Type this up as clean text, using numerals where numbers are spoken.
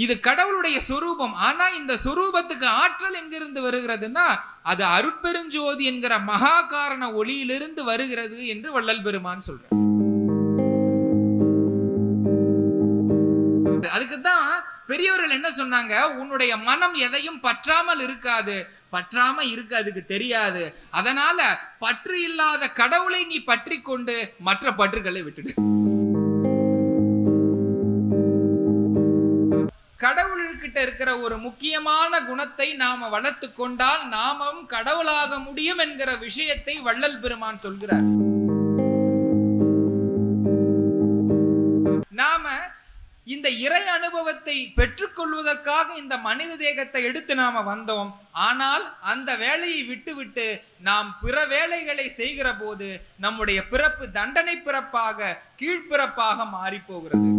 இது கடவுளுடைய சொரூபம். ஆனா இந்த சொரூபத்துக்கு ஆற்றல் எங்கிருந்து வருகிறதுன்னா அது அருட்பெருஞ்சோதி என்கிற மகா காரண ஒளியிலிருந்து வருகிறது என்று வள்ளல் பெருமான் சொல்றார். அதுக்குதான் பெரியவர்கள் என்ன சொன்னாங்க, உன்னுடைய மனம் எதையும் பற்றாமல் இருக்காது, பற்றாம இருக்கு அதுக்கு தெரியாது. அதனால பற்று இல்லாத கடவுளை நீ பற்றி கொண்டு மற்ற பற்றுகளை விட்டுடு. கடவுள்கிட்ட இருக்கிற ஒரு முக்கியமான குணத்தை நாம வளர்த்து கொண்டால் நாமும் கடவுளாக முடியும் என்கிற விஷயத்தை வள்ளல் பெருமான் சொல்கிறார். நாம இந்த இறை அனுபவத்தை பெற்றுக்கொள்வதற்காக இந்த மனித தேகத்தை எடுத்து நாம வந்தோம். ஆனால் அந்த வேலையை விட்டுவிட்டு நாம் பிற வேலைகளை செய்கிற போது நம்முடைய பிறப்பு தண்டனை பிறப்பாக, கீழ்பிறப்பாக மாறி போகிறது.